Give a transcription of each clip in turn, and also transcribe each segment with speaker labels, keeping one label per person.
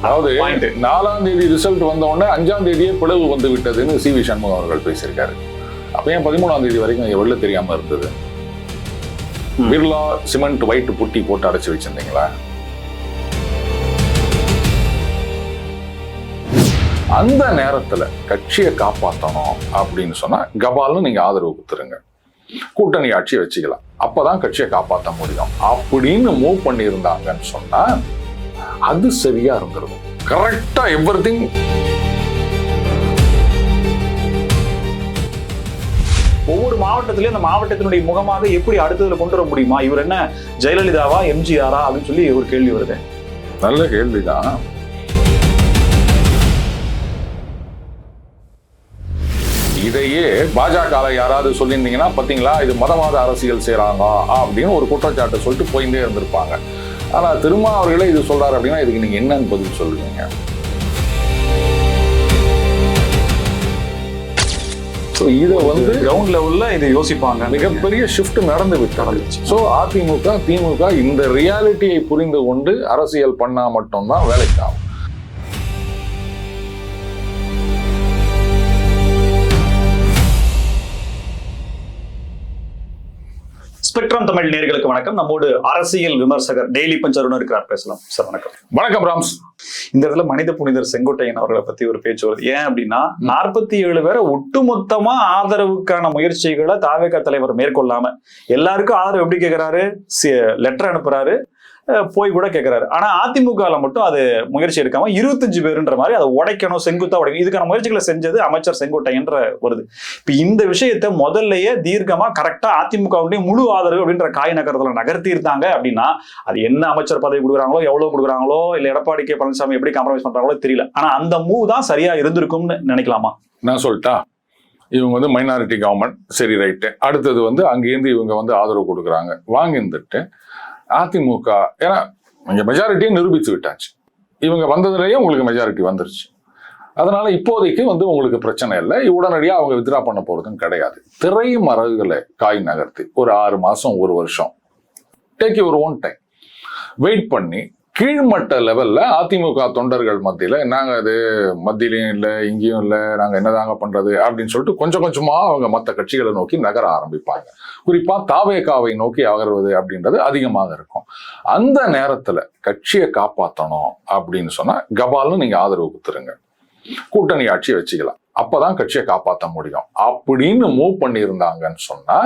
Speaker 1: அதாவது 4ஆம் தேதி ரிசல்ட் வந்த உடனே 5ஆம் தேதியே பிளவு வந்து விட்டதுன்னு சி.வி. சண்முகம் அவர்கள் பேசியிருக்காரு. அப்ப ஏன் 13ஆம் தேதி வரைக்கும் வெளில தெரியாம இருந்தது? பிர்லா சிமெண்ட் ஒயிட் புட்டி போட்டு அடைச்சு வச்சிருந்தீங்களா? அந்த நேரத்துல கட்சியை காப்பாற்றணும் அப்படின்னு சொன்னா கபால்னு நீங்க ஆதரவு கொடுத்துருங்க, கூட்டணி ஆட்சியை வச்சுக்கலாம், அப்பதான் கட்சியை காப்பாற்ற முடியும் அப்படின்னு மூவ் பண்ணி இருந்தாங்கன்னு சொன்னா அது சரியா இருந்திருக்கும். கரெக்டா எவ்ரிதிங்
Speaker 2: ஒவ்வொரு மாவட்டத்திலயும் அந்த மாவட்டத்தினுடைய முகமாக எப்படி அடுத்ததுல கொண்டு வர முடியுமா? இவர் என்ன ஜெயலலிதாவா எம்ஜிஆரா அப்படின்னு சொல்லி ஒரு கேள்வி வருது.
Speaker 1: நல்ல கேள்விதான். இதையே பாஜக யாராவது சொல்லியிருந்தீங்கன்னா பாத்தீங்களா இது மதவாத அரசியல் செய்யறாங்க அப்படின்னு ஒரு குற்றச்சாட்டை சொல்லிட்டு போயிட்டே இருந்திருப்பாங்க. ஆனா திருமாவர்களே இது சொல்றாரு அப்படின்னா இதுக்கு நீங்க என்னன்னு பதில் சொல்லுவீங்க? இதை வந்து
Speaker 2: கிரவுண்ட் லெவல்ல இதை யோசிப்பாங்க.
Speaker 1: மிகப்பெரிய ஷிஃப்ட் நடந்து விட்டாங்க. சோ அதிமுக திமுக இந்த ரியாலிட்டியை புரிந்து கொண்டு அரசியல் பண்ணா மட்டும்தான் வேலைக்கு ஆகும்.
Speaker 2: ஸ்பெக்ட்ரம் தமிழ் நேயர்களுக்கு வணக்கம். நம்மோடு அரசியல் விமர்சகர் டெய்லி பஞ்ச் அருண் இருக்கிறார். பேசலாம் சார். வணக்கம்.
Speaker 1: வணக்கம் ராம்ஸ்.
Speaker 2: இந்த இடத்துல மனித புனிதர் செங்கோட்டையன் அவர்களை பத்தி ஒரு பேச்சு வருது. ஏன் அப்படின்னா 47 பேரை ஒட்டுமொத்தமா ஆதரவுக்கான முயற்சிகளை தாவேகா தலைவர் மேற்கொள்ளாம எல்லாருக்கும் ஆதரவு எப்படி கேட்கிறாரு, லெட்டர் அனுப்புறாரு, போய் கூட கேட்கிறாரு. ஆனா அதிமுக மட்டும் அது முயற்சி எடுக்காம 25 பேருன்ற மாதிரி அதை உடைக்கணும், செங்குத்தா உடைக்கணும், இதுக்கான முயற்சிகளை செஞ்சது அமைச்சர் செங்கோட்டையன்ற வருது. இப்ப இந்த விஷயத்த முதல்லயே தீர்க்கமா கரெக்டா அதிமுகவுடைய முழு ஆதரவு அப்படின்ற காய் நகரத்துல நகர்த்தி இருந்தாங்க அப்படின்னா அது என்ன அமைச்சர் பதவி கொடுக்குறாங்களோ, எவ்வளவு கொடுக்குறாங்களோ, இல்ல எடப்பாடி கே பழனிசாமி எப்படி காம்ப்ரமைஸ் பண்றாங்களோ தெரியல. ஆனா அந்த மூவ் தான் சரியா இருந்திருக்கும்னு நினைக்கலாமா?
Speaker 1: நான் சொல்லிட்டா இவங்க வந்து மைனாரிட்டி கவர்மெண்ட், சரி ரைட்டு. அடுத்தது வந்து அங்கேருந்து இவங்க வந்து ஆதரவு கொடுக்குறாங்க, வாங்கிட்டு அதிமுக ஏன்னா இங்க மெஜாரிட்டியை நிரூபித்து விட்டாச்சு. இவங்க வந்ததுலேயே உங்களுக்கு மெஜாரிட்டி வந்துருச்சு. அதனால இப்போதைக்கு வந்து உங்களுக்கு பிரச்சனை இல்லை, உடனடியாக அவங்க வித்ரா பண்ண போறதும் கிடையாது. திரை மரகுகளை காய் நகர்த்தி ஒரு 6 மாசம் 1 வருஷம் take your own time wait பண்ணி கீழ்மட்ட லெவல்ல அதிமுக தொண்டர்கள் மத்தியில நாங்க அது மத்தியிலையும் இல்லை இங்கேயும் இல்லை, நாங்க என்னதாங்க பண்றது அப்படின்னு சொல்லிட்டு கொஞ்சம் கொஞ்சமா அவங்க மற்ற கட்சிகளை நோக்கி நகர ஆரம்பிப்பாங்க. குறிப்பா தாவேகாவை நோக்கி அகர்வது அப்படின்றது அதிகமாக இருக்கும். அந்த நேரத்துல கட்சியை காப்பாற்றணும் அப்படின்னு சொன்னா கபால்னு நீங்க ஆதரவு கொடுத்துருங்க, கூட்டணி ஆட்சியை வச்சுக்கலாம், அப்பதான் கட்சியை காப்பாற்ற முடியும் அப்படின்னு மூவ் பண்ணி இருந்தாங்கன்னு சொன்னா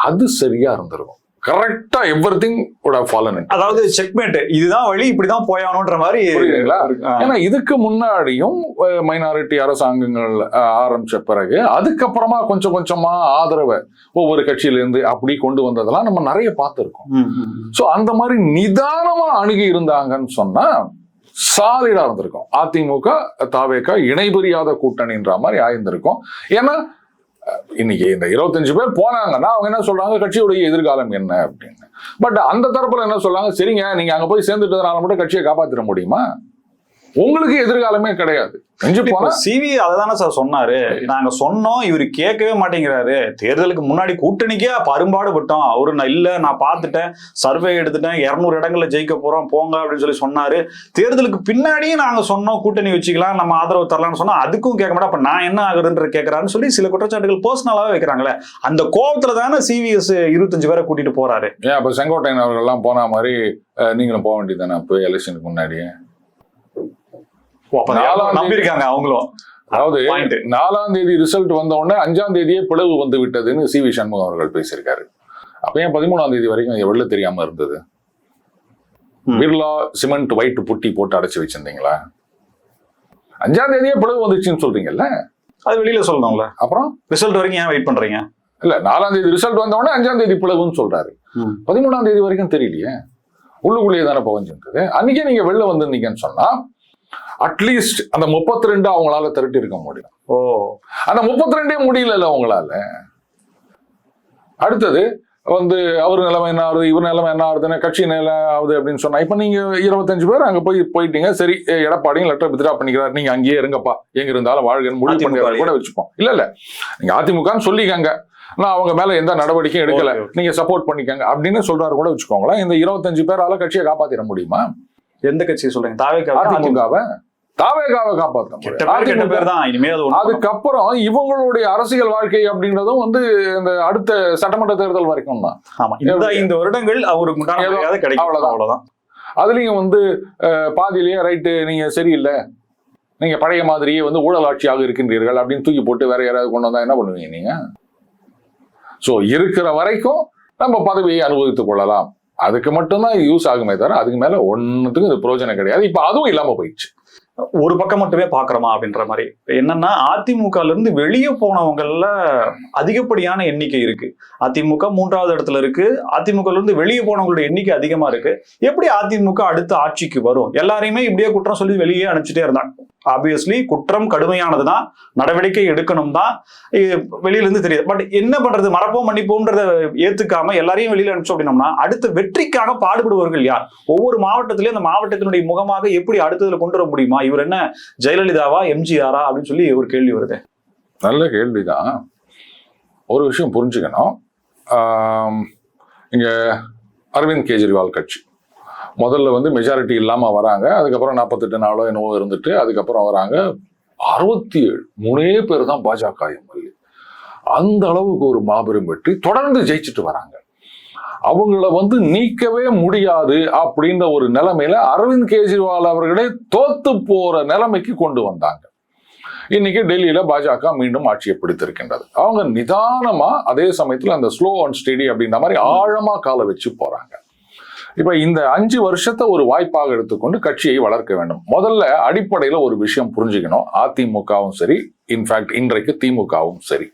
Speaker 1: அது சரியா இருந்திருக்கும். கரெக்டா everything would have fallen in.
Speaker 2: அதாவது செக்மேட், இதுதான் வழி, இப்படிதான் போயானுன்ற மாதிரி.
Speaker 1: புரியுதுங்களா? ஏன்னா இதுக்கு முன்னாடியும் மைனாரிட்டி அரசாங்கங்கள் ஆரம்பிச்ச பிறகு அதுக்கப்புறமா கொஞ்சம் கொஞ்சமா ஆதரவை ஒவ்வொரு கட்சியில இருந்து அப்படி கொண்டு வந்ததெல்லாம் நம்ம நிறைய பார்த்திருக்கோம். சோ அந்த மாதிரி நிதானமா அணுகி இருந்தாங்கன்னு சொன்னா சாலிடா இருந்திருக்கும். அதிமுக தாவேகா இணைபுரியாத கூட்டணின்ற மாதிரி ஆயிருந்திருக்கும். ஏன்னா இன்னைக்கு இந்த 25 பேர் போனாங்கன்னா அவங்க என்ன சொல்றாங்க, கட்சியுடைய எதிர்காலம் என்ன அப்படின்னு. பட் அந்த தரப்புல என்ன சொல்றாங்க, சரிங்க நீங்க அங்க போய் சேர்ந்துட்டதுனால மட்டும் கட்சியை காப்பாத்திட முடியுமா? உங்களுக்கு எதிர்காலமே கிடையாது.
Speaker 2: சிவி அததானே சார் சொன்னாரு, நாங்க சொன்னோம் இவரு கேட்கவே மாட்டேங்கிறாரு, தேர்தலுக்கு முன்னாடி கூட்டணிக்கே பரும்பாடு விட்டோம், அவரு இல்ல நான் பார்த்துட்டேன், சர்வே எடுத்துட்டேன், 200 இடங்கள்ல ஜெயிக்க போறோம் போங்க அப்படின்னு சொல்லி சொன்னாரு. தேர்தலுக்கு பின்னாடியும் நாங்க சொன்னோம் கூட்டணி வச்சுக்கலாம், நம்ம ஆதரவு தரலாம்னு சொன்னா அதுக்கும் கேட்க மாட்டோம், அப்ப நான் என்ன ஆகுதுன்ற கேட்கறாருன்னு சொல்லி சில குற்றச்சாட்டுகள் பர்சனலாவே வைக்கிறாங்களே. அந்த கோபத்துல தானே சிவிஎஸ் 25 பேரை கூட்டிட்டு போறாரு.
Speaker 1: ஏன் அப்ப செங்கோட்டையன் அவர்கள் எல்லாம் போன மாதிரி நீங்களும் போக வேண்டியது தானே அப்போ எலெக்ஷனுக்கு முன்னாடியே?
Speaker 2: நம்பிருக்காங்க அவங்களும்.
Speaker 1: அதாவது 4ஆம் தேதி ரிசல்ட் வந்த உடனே 5ஆம் தேதியே பிளவு வந்து விட்டதுன்னு சி.வி. சண்முகம் அவர்கள் பேசியிருக்காரு. அப்ப ஏன் 13ஆம் தேதி வரைக்கும் வெளில தெரியாம இருந்தது? பிர்லா சிமெண்ட் ஒயிட் புட்டி போட்டு அடைச்சு வச்சிருந்தீங்களா? 5ஆம் தேதியே பிளவு வந்துச்சுன்னு சொல்றீங்கல்ல,
Speaker 2: அது வெளியில சொல்லணும்ல.
Speaker 1: அப்புறம்
Speaker 2: ரிசல்ட் வரைக்கும் ஏன் வெயிட் பண்றீங்க?
Speaker 1: இல்ல 4ஆம் தேதி ரிசல்ட் வந்த உடனே 5ஆம் தேதி பிளவுன்னு சொல்றாரு. 13ஆம் தேதி வரைக்கும் தெரியலையே, உள்ளுக்குள்ளேயே தானே பவஞ்சிருந்தது. அன்னைக்கே நீங்க வெளில வந்திருந்தீங்கன்னு சொன்னா அட்லீஸ்ட் அந்த 32 அவங்களால திரட்டி இருக்க முடியும். அந்த 32 முடியல அவங்களால. அடுத்தது வந்து அவர் நிலைமை என்ன ஆகுது, இவர் நிலைமை என்ன ஆகுதுன்னு கட்சி நிலை ஆகுது அப்படின்னு சொன்னா இப்ப நீங்க 25 பேர் அங்க போயிட்டீங்க. சரி எடப்பாடியும் லெட்டர் வித்ரா பண்ணிக்கிறாரு, நீங்க அங்கேயே இருங்கப்பா, எங்க இருந்தாலும் வாழ்கன்னு முடிவு பண்ணிக்கிறாரு கூட வச்சுப்போம். இல்ல நீங்க அதிமுகன்னு சொல்லிக்கங்க, நான் அவங்க மேல எந்த நடவடிக்கையும் எடுக்கல, நீங்க சப்போர்ட் பண்ணிக்கங்க அப்படின்னு சொல்றாரு கூட வச்சுக்கோங்களேன். இந்த 25 பேரால கட்சியை காப்பாத்திட முடியுமா?
Speaker 2: எந்த கட்சியை சொல்றீங்க? தாவேக்காவை?
Speaker 1: அதிமுகவை காப்பாற்ற
Speaker 2: கெட்ட பேர் தான் இனிமே.
Speaker 1: அதுக்கப்புறம் இவங்களுடைய அரசியல் வாழ்க்கை அப்படின்றதும் வந்து இந்த அடுத்த சட்டமன்ற தேர்தல் வரைக்கும் தான்.
Speaker 2: ஆமா, இந்த 5 வருடங்கள் அவருக்கு உண்டான மரியாதை கிடைக்கும், அவ்வளவுதான்.
Speaker 1: அதுலயும் வந்து பாதியிலேயே ரைட்டு நீங்க சரியில்லை, நீங்க பழைய மாதிரியே வந்து ஊழல் ஆட்சியாக இருக்கின்றீர்கள் அப்படின்னு தூக்கி போட்டு வேற யாராவது கொண்டு வந்தா என்ன பண்ணுவீங்க நீங்க? சோ இருக்கிற வரைக்கும் நம்ம பதவியை அனுபவித்துக் கொள்ளலாம், அதுக்கு மட்டும்தான் யூஸ் ஆகுமே தவிர அதுக்கு மேல ஒன்னுத்துக்கும் இது பிரயோஜனம் கிடையாது. இப்ப அதுவும் இல்லாம போயிடுச்சு.
Speaker 2: ஒரு பக்கம் மட்டுமே பாக்குறோமா அப்படின்ற மாதிரி. என்னன்னா, அதிமுகல இருந்து வெளியே போனவங்கல்ல அதிகப்படியான எண்ணிக்கை இருக்கு. அதிமுக 3வது இடத்துல இருக்கு. அதிமுக இருந்து வெளியே போனவங்களுடைய எண்ணிக்கை அதிகமா இருக்கு. எப்படி அதிமுக அடுத்த ஆட்சிக்கு வரும்? எல்லாரையுமே இப்படியே குற்றம் சொல்லி வெளியே அனுப்பிச்சுட்டே இருந்தாங்க. ஆப்வியஸ்லி குற்றம் கடுமையானதுதான், நடவடிக்கை எடுக்கணும் தான் வெளியில இருந்து தெரியுது. பட் என்ன பண்றது, மறப்போம் மன்னிப்போம்ன்றத ஏத்துக்காம எல்லாரையும் வெளியில அனுப்பிச்சோம் அப்படின்னோம்னா அடுத்த வெற்றிக்காக பாடுபடுவர்கள் யார்? ஒவ்வொரு மாவட்டத்திலயும் அந்த மாவட்டத்தினுடைய முகமாக எப்படி அடுத்ததுல கொண்டு வர முடியுமா? இவர் என்ன ஜெயலலிதாவா, எம்ஜிஆரா அப்படின்னு சொல்லி ஒரு கேள்வி வருது.
Speaker 1: நல்ல கேள்விதான். ஒரு விஷயம் புரிஞ்சுக்கணும். இங்க அரவிந்த் கெஜ்ரிவால் கட்சி முதல்ல வந்து மெஜாரிட்டி இல்லாம வராங்க. அதுக்கப்புறம் 48 நாளோ என்னவோ இருந்துட்டு அதுக்கப்புறம் வராங்க. 67 3 பேர் தான் பாஜக எம்எல்ஏ. அந்த அளவுக்கு ஒரு மாபெரும் வெற்றி, தொடர்ந்து ஜெயிச்சுட்டு வராங்க. அவங்கள வந்து நீக்கவே முடியாது அப்படின்ற ஒரு நிலைமையில அரவிந்த் கெஜ்ரிவால் அவர்களே தோத்து போற நிலைமைக்கு கொண்டு வந்தாங்க. இன்னைக்கு டெல்லியில பாஜக மீண்டும் ஆட்சியை பிடித்திருக்கின்றது. அவங்க நிதானமா, அதே சமயத்துல அந்த ஸ்லோ அண்ட் ஸ்டெடி அப்படின்ற மாதிரி ஆழமா காலை வச்சு போறாங்க. இப்ப இந்த 5 வருஷத்தை ஒரு வாய்ப்பாக எடுத்துக்கொண்டு கட்சியை வளர்க்க வேண்டும். முதல்ல அடிப்படையில ஒரு விஷயம் புரிஞ்சுக்கணும். அதிமுகவும் சரி, இன்ஃபேக்ட் இன்றைக்கு திமுகவும் சரி,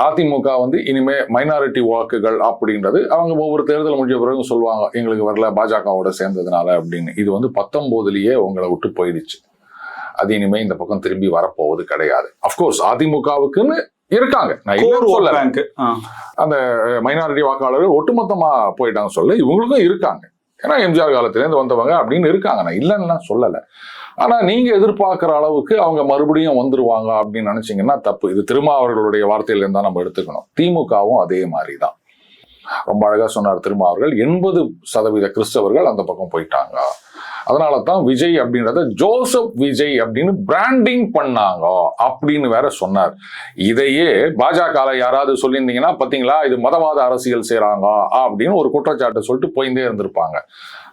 Speaker 1: அதிமுக வந்து இனிமே மைனாரிட்டி வாக்குகள் அப்படின்றது அவங்க ஒவ்வொரு தேர்தல் முடிஞ்ச பிறகு சொல்லுவாங்க, எங்களுக்கு வரல பாஜகவோட சேர்ந்ததுனால அப்படின்னு. இது வந்து 19லயே உங்களை விட்டு போயிடுச்சு. அது இனிமே இந்த பக்கம் திரும்பி வரப்போவது கிடையாது. அப்கோர்ஸ் அதிமுகவுக்குன்னு இருக்காங்க, அந்த மைனாரிட்டி வாக்காளர்கள் ஒட்டுமொத்தமா போயிட்டாங்க சொல்ல, இவங்களுக்கும் இருக்காங்க. ஏன்னா எம்ஜிஆர் காலத்திலேருந்து வந்தவங்க அப்படின்னு இருக்காங்க, நான் இல்லைன்னு சொல்லலை. ஆனா நீங்க எதிர்பார்க்கிற அளவுக்கு அவங்க மறுபடியும் வந்துருவாங்க அப்படின்னு நினைச்சீங்கன்னா தப்பு. இது திருமாவர்களுடைய வார்த்தையில இருந்தா நம்ம எடுத்துக்கணும். திமுகவும் அதே மாதிரிதான். ரொம்ப அழகா சொன்னார் திருமாவர்கள். 80% கிறிஸ்தவர்கள் அந்த பக்கம் போயிட்டாங்க. அதனால தான் விஜய் அப்படின்றத ஜோசப் விஜய் அப்படின்னு பிராண்டிங் பண்ணாங்க அப்படின்னு வேற சொன்னார். இதையே பாஜக யாராவது சொல்லியிருந்தீங்கன்னா பாத்தீங்களா இது மதவாத அரசியல் செய்யறாங்க அப்படின்னு ஒரு குற்றச்சாட்டை சொல்லிட்டு போயிட்டே இருந்திருப்பாங்க.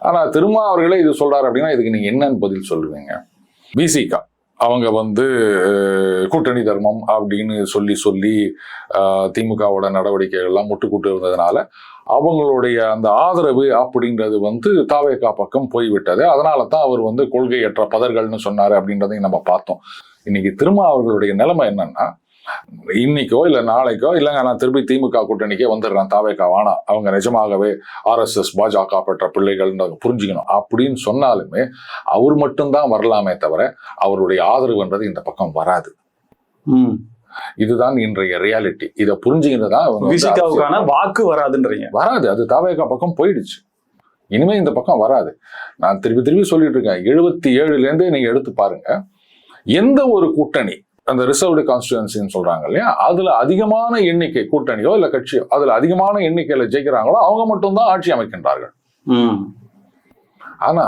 Speaker 1: ஆனா திருமாவர்களே இது சொல்றாரு அப்படின்னா இதுக்கு நீங்க என்னன்னு பதில் சொல்லுவீங்க? பிசிகா அவங்க வந்து கூட்டணி தர்மம் அப்படின்னு சொல்லி திமுகவோட நடவடிக்கைகள்லாம் முட்டுக்கூட்டு இருந்ததுனால அவங்களுடைய அந்த ஆதரவு அப்படின்றது வந்து தாவேகா பக்கம் போய்விட்டது. அதனால தான் அவர் வந்து கொள்கையற்ற பதர்கள்னு சொன்னாரு அப்படின்றதையும் நம்ம பார்த்தோம். இன்னைக்கு திரும்ப அவர்களுடைய நிலைமை என்னன்னா, இன்னைக்கோ இல்ல நாளைக்கோ இல்லைங்க நான் திருப்பி திமுக கூட்டணிக்கே வந்துடுறேன், தாவேகா வானா, அவங்க நிஜமாகவே RSS பாஜக பெற்ற பிள்ளைகள் புரிஞ்சுக்கணும் அப்படின்னு சொன்னாலுமே அவர் மட்டும்தான் வரலாமே தவிர அவருடைய ஆதரவுன்றது இந்த பக்கம் வராது. இதுதான் இன்றைய ரியாலிட்டி. இதை புரிஞ்சுக்கிறதா
Speaker 2: வாக்கு வராதுன்றீங்க? வராது,
Speaker 1: அது தாவேகா பக்கம் போயிடுச்சு. இனிமே இந்த பக்கம் வராது. நான் திருப்பி சொல்லிட்டு இருக்கேன், 77லேருந்தே நீங்க எடுத்து பாருங்க, எந்த ஒரு கூட்டணி அந்த ரிசர்வ்டு கான்ஸ்டிடுவன்சின்னு சொல்றாங்க இல்லையா, அதுல அதிகமான எண்ணிக்கை கூட்டணியோ இல்ல கட்சியோ அதுல அதிகமான எண்ணிக்கையில ஜெயிக்கிறாங்களோ அவங்க மட்டும்தான் ஆட்சி அமைக்கின்றார்கள். ஆனா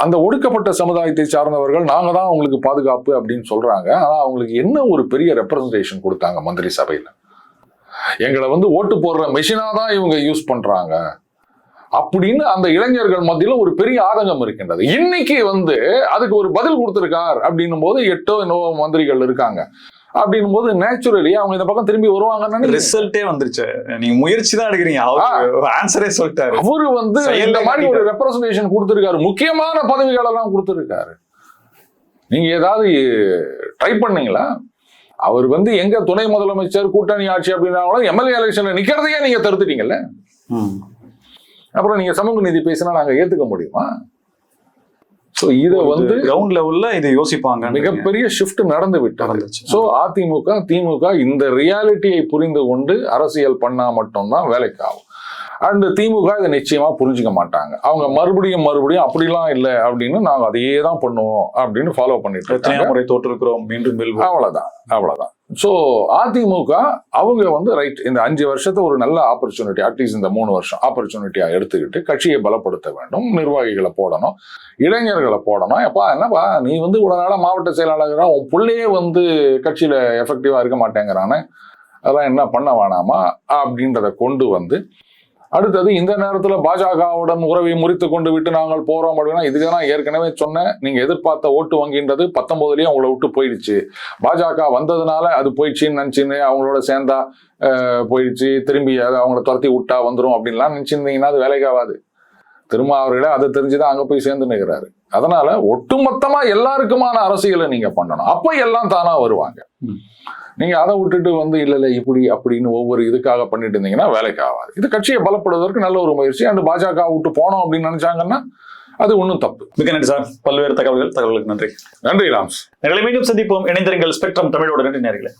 Speaker 1: அந்த ஒடுக்கப்பட்ட சமுதாயத்தை சார்ந்தவர்கள் நாங்க தான் அவங்களுக்கு பாதுகாப்பு அப்படின்னு சொல்றாங்க. ஆனா அவங்களுக்கு என்ன ஒரு பெரிய ரெப்ரசன்டேஷன் கொடுத்தாங்க மந்திரி சபையில? எங்களை வந்து ஓட்டு போடுற மெஷினா தான் இவங்க யூஸ் பண்றாங்க அப்படின்னு அந்த இளைஞர்கள் மத்தியில ஒரு பெரிய ஆதங்கம் இருக்கின்றது. இன்னைக்கு வந்து அதுக்கு ஒரு பதில் கொடுத்திருக்கார் அப்படின்னும் போது 8 என்னவோ மந்திரிகள் இருக்காங்க அப்படின்னும் போது நேச்சுரலி அவங்க இந்த பக்கம் திரும்பி வருவாங்கன்னு
Speaker 2: ரிசல்ட்டே வந்துருச்சு. நீங்க முயற்சி தான் எடுக்கிறீங்க, ஆன்சரே சொல்லிட்டாரு.
Speaker 1: அவரு வந்து இந்த மாதிரி ஒரு ரெப்ரசன்டேஷன் கொடுத்திருக்காரு, முக்கியமான பதவிகள் எல்லாம் கொடுத்திருக்காரு. நீங்க ஏதாவது ட்ரை பண்ணீங்களா? அவர் வந்து எங்க துணை முதலமைச்சர் கூட்டணி ஆட்சி அப்படின்னாலும் எம்எல்ஏ எலெக்ஷன்ல நிக்கிறதையே நீங்க தடுத்துட்டீங்கல்ல. அப்புறம் நீங்க சமூக நீதி பேசினா நாங்க ஏத்துக்க முடியுமா? இத வந்து
Speaker 2: கிரவுண்ட் லெவல்ல இதை யோசிப்பாங்க.
Speaker 1: மிகப்பெரிய ஷிஃப்ட் நடந்து விட்டது. சோ அதிமுக திமுக இந்த ரியாலிட்டியை புரிந்து கொண்டு அரசியல் பண்ணா மட்டும்தான் வேலைக்கு ஆகும். அண்ட் திமுக இதை நிச்சயமா புரிஞ்சுக்க மாட்டாங்க. அவங்க மறுபடியும் அப்படிலாம் இல்லை அப்படின்னு நாங்க அதையே தான் பண்ணுவோம் அப்படின்னு ஃபாலோ பண்ணிட்டு இருக்காங்க.
Speaker 2: முறை தோற்றிருக்கிறோம், மீண்டும்
Speaker 1: அவ்வளவுதான். ஸோ அதிமுக அவங்க வந்து ரைட், இந்த 5 வருஷத்தை ஒரு நல்ல ஆப்பர்ச்சுனிட்டி, அட்லீஸ்ட் இந்த 3 வருஷம் ஆப்பர்ச்சுனிட்டியா எடுத்துக்கிட்டு கட்சியை பலப்படுத்த வேண்டும், நிர்வாகிகளை போடணும், இளைஞர்களை போடணும். எப்பா என்னப்பா நீ வந்து இவ்வளவு நாளா மாவட்ட செயலாளர்களா உன் பிள்ளையே வந்து கட்சியில எஃபெக்டிவா இருக்க மாட்டேங்கிறானே, அதெல்லாம் என்ன பண்ண வேணாமா அப்படின்றத கொண்டு வந்து, அடுத்தது இந்த நேரத்துல பாஜகவுடன் உறவை முறித்து கொண்டு விட்டு நாங்கள் போறோம் அப்படின்னா, இதுக்கு நான் ஏற்கனவே சொன்னேன், நீங்க எதிர்பார்த்த ஓட்டு வங்கின்றது 19லயே அவங்கள விட்டு போயிடுச்சு. பாஜக வந்ததுனால அது போயிடுச்சுன்னு நினைச்சுன்னு அவங்களோட சேர்ந்தா போயிடுச்சு, திரும்பி அதை அவங்கள துரத்தி விட்டா வந்துடும் அப்படின்லாம் நினைச்சிருந்தீங்கன்னா அது வேலைக்காகாது. திரும்ப அவர்களே அதை தெரிஞ்சுதான் அங்க போய் சேர்ந்து நிற்கிறாரு. அதனால ஒட்டுமொத்தமா எல்லாருக்குமான அரசியலை நீங்க பண்ணணும், அப்ப எல்லாம் தானா வருவாங்க. நீங்க அதை விட்டுட்டு வந்து இல்ல இப்படி அப்படின்னு ஒவ்வொரு இதுக்காக பண்ணிட்டு இருந்தீங்கன்னா வேலைக்கு ஆகாது. இது கட்சியை பலப்படுவதற்கு நல்ல ஒரு முயற்சி. அந்த பாஜக விட்டு போனோம் அப்படின்னு நினைச்சாங்கன்னா அது ஒன்றும் தப்பு.
Speaker 2: மிக நன்றி சார், பல்வேறு தகவல்களுக்கு நன்றி.
Speaker 1: நன்றி ராம்ஸ்.
Speaker 2: மீண்டும் சந்திப்போம். இணைந்திருங்கள் ஸ்பெக்ட்ரம் தமிழோட. நன்றி நேயர்களே.